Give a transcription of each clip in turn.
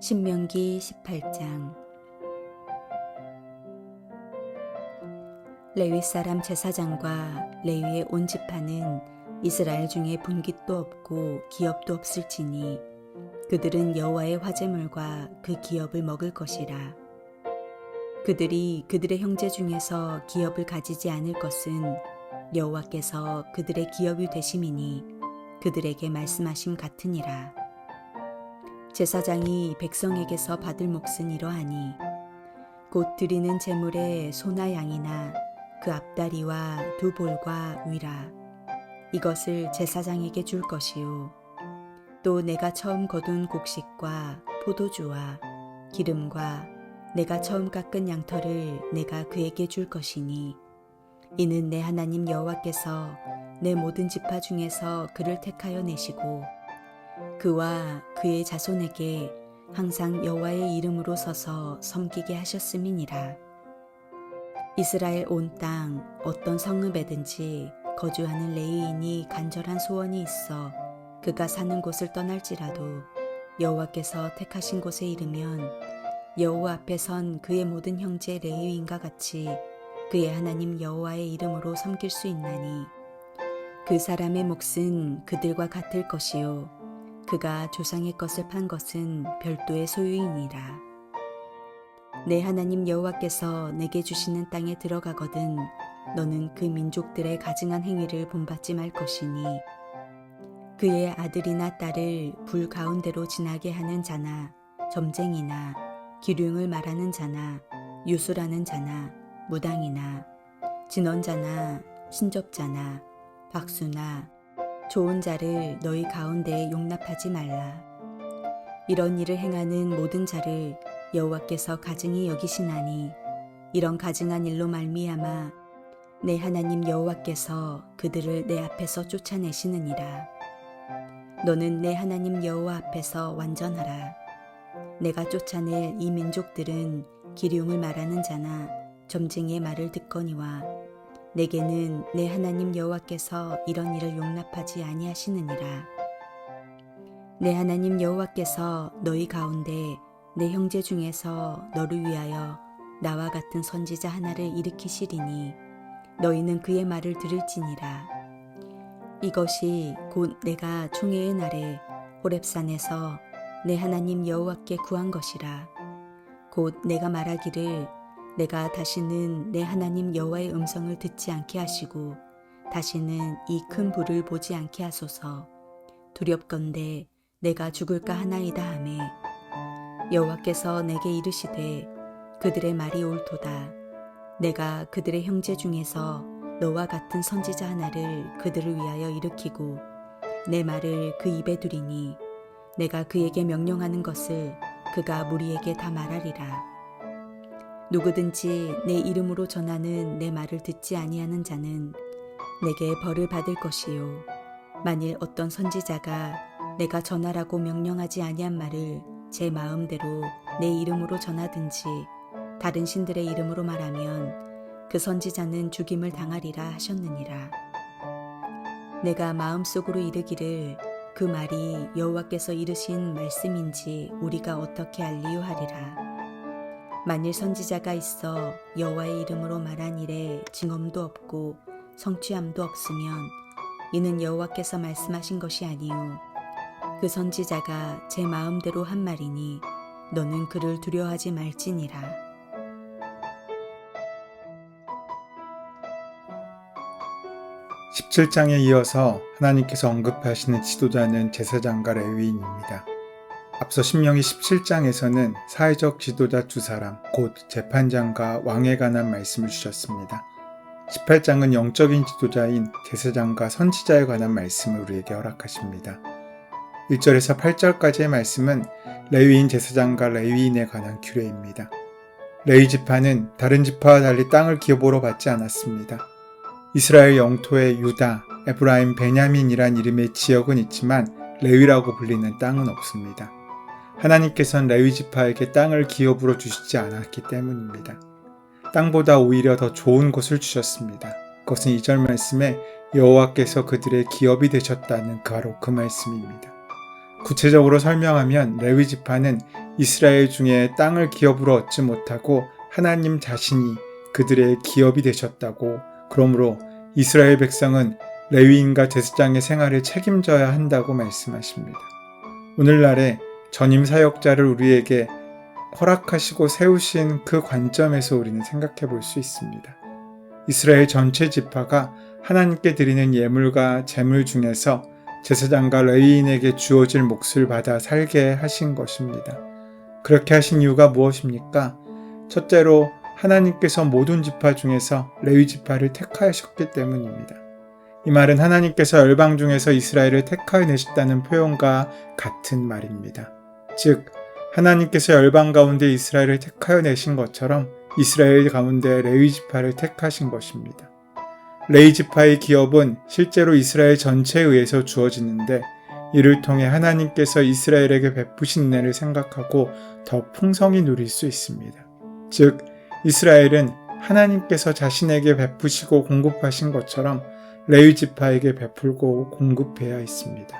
신명기 18장. 레위 사람 제사장과 레위의 온 지파는 이스라엘 중에 분깃도 없고 기업도 없을지니 그들은 여호와의 화제물과 그 기업을 먹을 것이라. 그들이 그들의 형제 중에서 기업을 가지지 않을 것은 여호와께서 그들의 기업이 되심이니 그들에게 말씀하심 같으니라. 제사장이 백성에게서 받을 몫은 이러하니 곧 드리는 제물에 소나 양이나 그 앞다리와 두 볼과 위라 이것을 제사장에게 줄 것이요 또 내가 처음 거둔 곡식과 포도주와 기름과 내가 처음 깎은 양털을 내가 그에게 줄 것이니 이는 내 하나님 여호와께서 내 모든 지파 중에서 그를 택하여 내시고 그와 그의 자손에게 항상 여호와의 이름으로 서서 섬기게 하셨음이니라. 이스라엘 온 땅 어떤 성읍에든지 거주하는 레위인이 간절한 소원이 있어 그가 사는 곳을 떠날지라도 여호와께서 택하신 곳에 이르면 여호와 앞에 선 그의 모든 형제 레위인과 같이 그의 하나님 여호와의 이름으로 섬길 수 있나니 그 사람의 몫은 그들과 같을 것이요 그가 조상의 것을 판 것은 별도의 소유이니라. 내 하나님 여호와께서 내게 주시는 땅에 들어가거든 너는 그 민족들의 가증한 행위를 본받지 말 것이니 그의 아들이나 딸을 불 가운데로 지나게 하는 자나 점쟁이나 기륭을 말하는 자나 유수라는 자나 무당이나 진언자나 신접자나 박수나 좋은 자를 너희 가운데에 용납하지 말라. 이런 일을 행하는 모든 자를 여호와께서 가증히 여기시나니 이런 가증한 일로 말미암아 내 하나님 여호와께서 그들을 내 앞에서 쫓아내시느니라. 너는 내 하나님 여호와 앞에서 완전하라. 내가 쫓아낼 이 민족들은 기륭을 말하는 자나 점쟁이의 말을 듣거니와 내게는 내 하나님 여호와께서 이런 일을 용납하지 아니하시느니라. 내 하나님 여호와께서 너희 가운데 내 형제 중에서 너를 위하여 나와 같은 선지자 하나를 일으키시리니 너희는 그의 말을 들을지니라. 이것이 곧 내가 총회의 날에 호렙산에서 내 하나님 여호와께 구한 것이라. 곧 내가 말하기를 내가 다시는 내 하나님 여호와의 음성을 듣지 않게 하시고 다시는 이 큰 불을 보지 않게 하소서. 두렵건대 내가 죽을까 하나이다 하매 여호와께서 내게 이르시되 그들의 말이 옳도다. 내가 그들의 형제 중에서 너와 같은 선지자 하나를 그들을 위하여 일으키고 내 말을 그 입에 두리니 내가 그에게 명령하는 것을 그가 무리에게 다 말하리라. 누구든지 내 이름으로 전하는 내 말을 듣지 아니하는 자는 내게 벌을 받을 것이요 만일 어떤 선지자가 내가 전하라고 명령하지 아니한 말을 제 마음대로 내 이름으로 전하든지 다른 신들의 이름으로 말하면 그 선지자는 죽임을 당하리라 하셨느니라. 내가 마음속으로 이르기를 그 말이 여호와께서 이르신 말씀인지 우리가 어떻게 알리요 하리라. 만일 선지자가 있어 여호와의 이름으로 말한 일에 증언도 없고 성취함도 없으면 이는 여호와께서 말씀하신 것이 아니요 그 선지자가 제 마음대로 한 말이니 너는 그를 두려워하지 말지니라. 17장에 이어서 하나님께서 언급하시는 지도자는 제사장과 레위인입니다. 앞서 신명기 17장에서는 사회적 지도자 두 사람, 곧 재판장과 왕에 관한 말씀을 주셨습니다. 18장은 영적인 지도자인 제사장과 선지자에 관한 말씀을 우리에게 허락하십니다. 1절에서 8절까지의 말씀은 레위인 제사장과 레위인에 관한 규례입니다. 레위 지파는 다른 지파와 달리 땅을 기업으로 받지 않았습니다. 이스라엘 영토에 유다, 에브라임, 베냐민이란 이름의 지역은 있지만 레위라고 불리는 땅은 없습니다. 하나님께서는 레위 지파에게 땅을 기업으로 주시지 않았기 때문입니다. 땅보다 오히려 더 좋은 것을 주셨습니다. 그것은 2절 말씀에 여호와께서 그들의 기업이 되셨다는 바로 그 말씀입니다. 구체적으로 설명하면 레위 지파는 이스라엘 중에 땅을 기업으로 얻지 못하고 하나님 자신이 그들의 기업이 되셨다고, 그러므로 이스라엘 백성은 레위인과 제사장의 생활을 책임져야 한다고 말씀하십니다. 오늘날에 전임 사역자를 우리에게 허락하시고 세우신 그 관점에서 우리는 생각해 볼 수 있습니다. 이스라엘 전체 지파가 하나님께 드리는 예물과 제물 중에서 제사장과 레위인에게 주어질 몫을 받아 살게 하신 것입니다. 그렇게 하신 이유가 무엇입니까? 첫째로 하나님께서 모든 지파 중에서 레위 지파를 택하셨기 때문입니다. 이 말은 하나님께서 열방 중에서 이스라엘을 택하여 내셨다는 표현과 같은 말입니다. 즉, 하나님께서 열방 가운데 이스라엘을 택하여 내신 것처럼 이스라엘 가운데 레위 지파를 택하신 것입니다. 레위 지파의 기업은 실제로 이스라엘 전체에 의해서 주어지는데, 이를 통해 하나님께서 이스라엘에게 베푸신 은혜를 생각하고 더 풍성히 누릴 수 있습니다. 즉, 이스라엘은 하나님께서 자신에게 베푸시고 공급하신 것처럼 레위 지파에게 베풀고 공급해야 했습니다.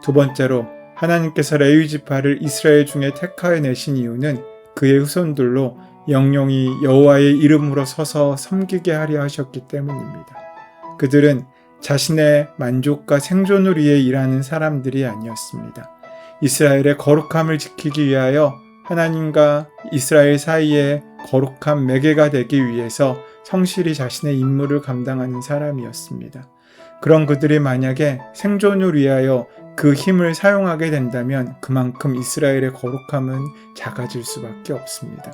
두 번째로, 하나님께서 레위 지파를 이스라엘 중에 택하여 내신 이유는 그의 후손들로 영영이 여호와의 이름으로 서서 섬기게 하려 하셨기 때문입니다. 그들은 자신의 만족과 생존을 위해 일하는 사람들이 아니었습니다. 이스라엘의 거룩함을 지키기 위하여 하나님과 이스라엘 사이에 거룩한 매개가 되기 위해서 성실히 자신의 임무를 감당하는 사람이었습니다. 그런 그들이 만약에 생존을 위하여 그 힘을 사용하게 된다면 그만큼 이스라엘의 거룩함은 작아질 수밖에 없습니다.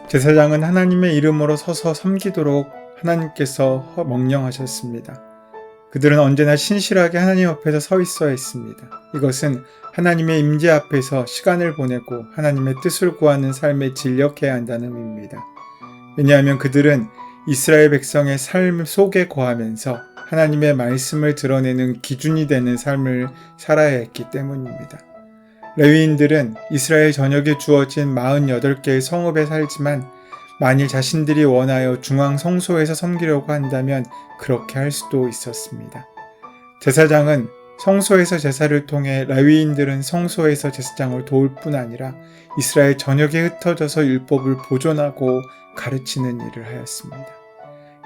제사장은 하나님의 이름으로 서서 섬기도록 하나님께서 명령하셨습니다. 그들은 언제나 신실하게 하나님 앞에서 서 있어야 했습니다. 이것은 하나님의 임재 앞에서 시간을 보내고 하나님의 뜻을 구하는 삶에 진력해야 한다는 의미입니다. 왜냐하면 그들은 이스라엘 백성의 삶 속에 거하면서 하나님의 말씀을 드러내는 기준이 되는 삶을 살아야 했기 때문입니다. 레위인들은 이스라엘 전역에 주어진 48개의 성읍에 살지만 만일 자신들이 원하여 중앙 성소에서 섬기려고 한다면 그렇게 할 수도 있었습니다. 제사장은 성소에서 제사를 통해 레위인들은 성소에서 제사장을 도울 뿐 아니라 이스라엘 전역에 흩어져서 율법을 보존하고 가르치는 일을 하였습니다.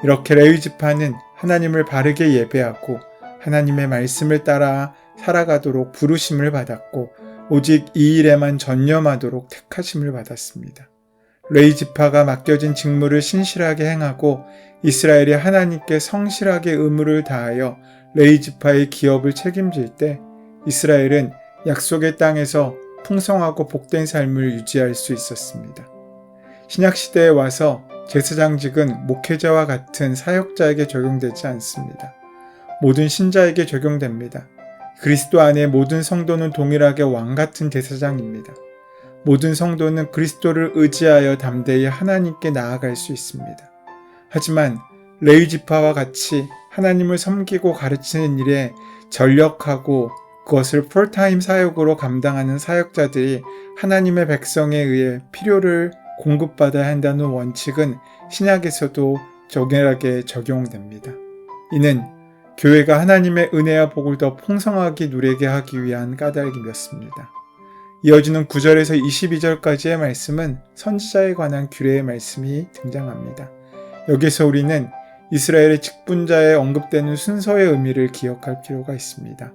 이렇게 레위 지파는 하나님을 바르게 예배하고 하나님의 말씀을 따라 살아가도록 부르심을 받았고 오직 이 일에만 전념하도록 택하심을 받았습니다. 레위 지파가 맡겨진 직무를 신실하게 행하고 이스라엘이 하나님께 성실하게 의무를 다하여 레위 지파의 기업을 책임질 때 이스라엘은 약속의 땅에서 풍성하고 복된 삶을 유지할 수 있었습니다. 신약시대에 와서 제사장직은 목회자와 같은 사역자에게 적용되지 않습니다. 모든 신자에게 적용됩니다. 그리스도 안에 모든 성도는 동일하게 왕같은 제사장입니다. 모든 성도는 그리스도를 의지하여 담대히 하나님께 나아갈 수 있습니다. 하지만 레위 지파와 같이 하나님을 섬기고 가르치는 일에 전력하고 그것을 풀타임 사역으로 감당하는 사역자들이 하나님의 백성에 의해 필요를 공급받아야 한다는 원칙은 신약에서도 적연하게 적용됩니다. 이는 교회가 하나님의 은혜와 복을 더 풍성하게 누리게 하기 위한 까닭이었습니다. 이어지는 9절에서 22절까지의 말씀은 선지자에 관한 규례의 말씀이 등장합니다. 여기서 우리는 이스라엘의 직분자에 언급되는 순서의 의미를 기억할 필요가 있습니다.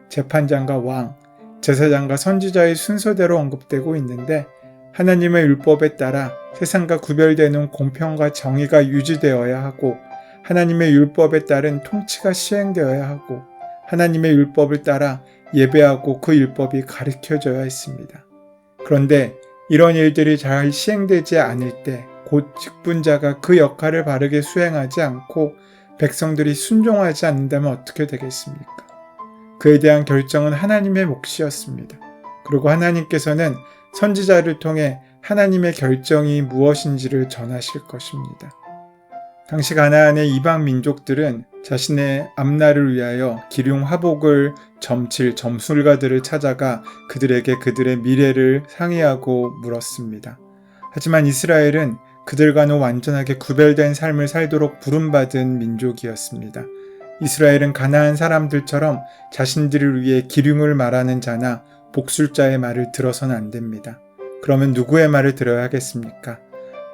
재판장과 왕, 제사장과 선지자의 순서대로 언급되고 있는데 하나님의 율법에 따라 세상과 구별되는 공평과 정의가 유지되어야 하고 하나님의 율법에 따른 통치가 시행되어야 하고 하나님의 율법을 따라 예배하고 그 율법이 가르쳐져야 했습니다. 그런데 이런 일들이 잘 시행되지 않을 때 곧 직분자가 그 역할을 바르게 수행하지 않고 백성들이 순종하지 않는다면 어떻게 되겠습니까? 그에 대한 결정은 하나님의 몫이었습니다. 그리고 하나님께서는 선지자를 통해 하나님의 결정이 무엇인지를 전하실 것입니다. 당시 가나안의 이방 민족들은 자신의 앞날을 위하여 기륭 화복을 점칠 점술가들을 찾아가 그들에게 그들의 미래를 상의하고 물었습니다. 하지만 이스라엘은 그들과는 완전하게 구별된 삶을 살도록 부름받은 민족이었습니다. 이스라엘은 가나안 사람들처럼 자신들을 위해 기륭을 말하는 자나 복술자의 말을 들어서는 안 됩니다. 그러면 누구의 말을 들어야 하겠습니까?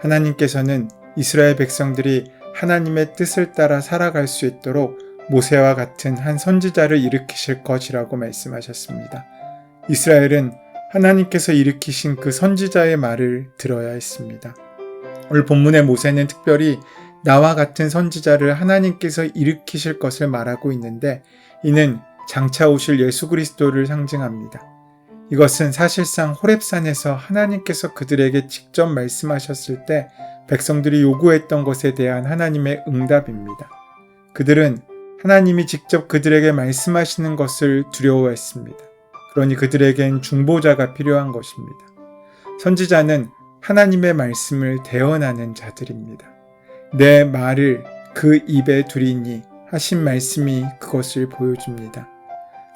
하나님께서는 이스라엘 백성들이 하나님의 뜻을 따라 살아갈 수 있도록 모세와 같은 한 선지자를 일으키실 것이라고 말씀하셨습니다. 이스라엘은 하나님께서 일으키신 그 선지자의 말을 들어야 했습니다. 오늘 본문의 모세는 특별히 나와 같은 선지자를 하나님께서 일으키실 것을 말하고 있는데 이는 장차 오실 예수 그리스도를 상징합니다. 이것은 사실상 호렙산에서 하나님께서 그들에게 직접 말씀하셨을 때 백성들이 요구했던 것에 대한 하나님의 응답입니다. 그들은 하나님이 직접 그들에게 말씀하시는 것을 두려워했습니다. 그러니 그들에겐 중보자가 필요한 것입니다. 선지자는 하나님의 말씀을 대언하는 자들입니다. 내 말을 그 입에 두리니 하신 말씀이 그것을 보여줍니다.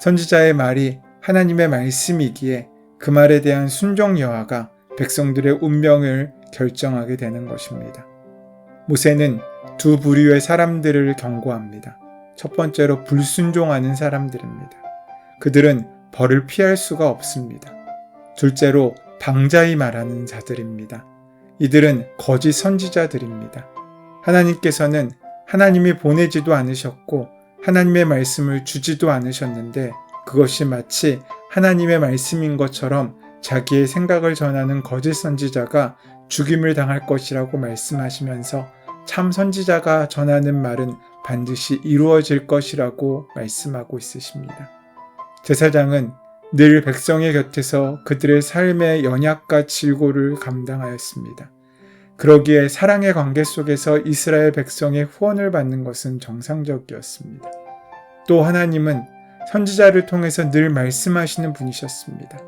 선지자의 말이 하나님의 말씀이기에 그 말에 대한 순종 여하가 백성들의 운명을 결정하게 되는 것입니다. 모세는 두 부류의 사람들을 경고합니다. 첫 번째로 불순종하는 사람들입니다. 그들은 벌을 피할 수가 없습니다. 둘째로 방자히 말하는 자들입니다. 이들은 거짓 선지자들입니다. 하나님께서는 하나님이 보내지도 않으셨고 하나님의 말씀을 주지도 않으셨는데 그것이 마치 하나님의 말씀인 것처럼 자기의 생각을 전하는 거짓 선지자가 죽임을 당할 것이라고 말씀하시면서 참 선지자가 전하는 말은 반드시 이루어질 것이라고 말씀하고 있으십니다. 제사장은 늘 백성의 곁에서 그들의 삶의 연약과 질고를 감당하였습니다. 그러기에 사랑의 관계 속에서 이스라엘 백성의 후원을 받는 것은 정상적이었습니다. 또 하나님은 선지자를 통해서 늘 말씀하시는 분이셨습니다.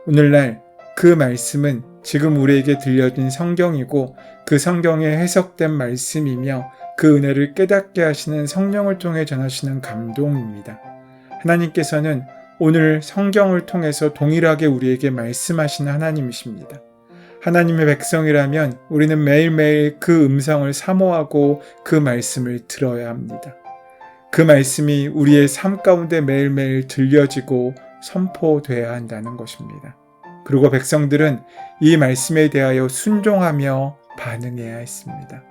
오늘날 그 말씀은 지금 우리에게 들려진 성경이고 그 성경에 해석된 말씀이며 그 은혜를 깨닫게 하시는 성령을 통해 전하시는 감동입니다. 하나님께서는 오늘 성경을 통해서 동일하게 우리에게 말씀하시는 하나님이십니다. 하나님의 백성이라면 우리는 매일매일 그 음성을 사모하고 그 말씀을 들어야 합니다. 그 말씀이 우리의 삶 가운데 매일매일 들려지고 선포되어야 한다는 것입니다. 그리고 백성들은 이 말씀에 대하여 순종하며 반응해야 했습니다.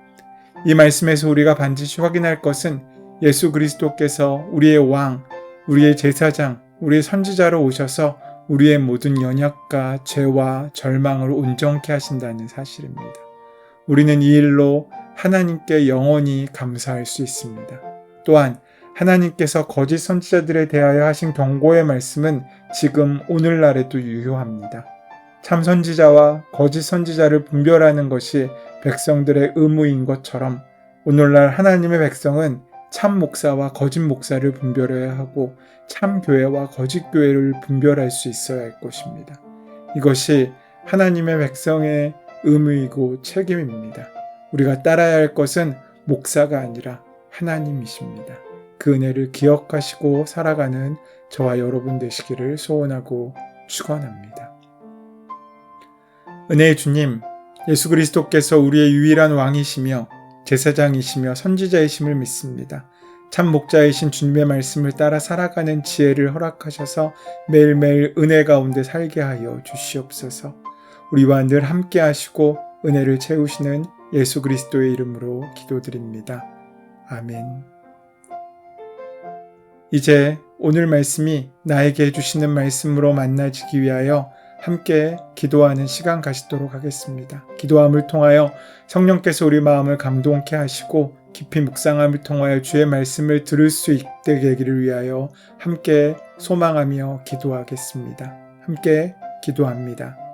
이 말씀에서 우리가 반드시 확인할 것은 예수 그리스도께서 우리의 왕, 우리의 제사장, 우리의 선지자로 오셔서 우리의 모든 연약과 죄와 절망을 온전케 하신다는 사실입니다. 우리는 이 일로 하나님께 영원히 감사할 수 있습니다. 또한 하나님께서 거짓 선지자들에 대하여 하신 경고의 말씀은 지금 오늘날에도 유효합니다. 참 선지자와 거짓 선지자를 분별하는 것이 백성들의 의무인 것처럼 오늘날 하나님의 백성은 참 목사와 거짓 목사를 분별해야 하고 참 교회와 거짓 교회를 분별할 수 있어야 할 것입니다. 이것이 하나님의 백성의 의무이고 책임입니다. 우리가 따라야 할 것은 목사가 아니라 하나님이십니다. 그 은혜를 기억하시고 살아가는 저와 여러분 되시기를 소원하고 축원합니다. 은혜의 주님, 예수 그리스도께서 우리의 유일한 왕이시며 제사장이시며 선지자이심을 믿습니다. 참 목자이신 주님의 말씀을 따라 살아가는 지혜를 허락하셔서 매일매일 은혜 가운데 살게 하여 주시옵소서. 우리와 늘 함께 하시고 은혜를 채우시는 예수 그리스도의 이름으로 기도드립니다. 아멘. 이제 오늘 말씀이 나에게 해주시는 말씀으로 만나지기 위하여 함께 기도하는 시간 가지도록 하겠습니다. 기도함을 통하여 성령께서 우리 마음을 감동케 하시고 깊이 묵상함을 통하여 주의 말씀을 들을 수 있게 되기를 위하여 함께 소망하며 기도하겠습니다. 함께 기도합니다.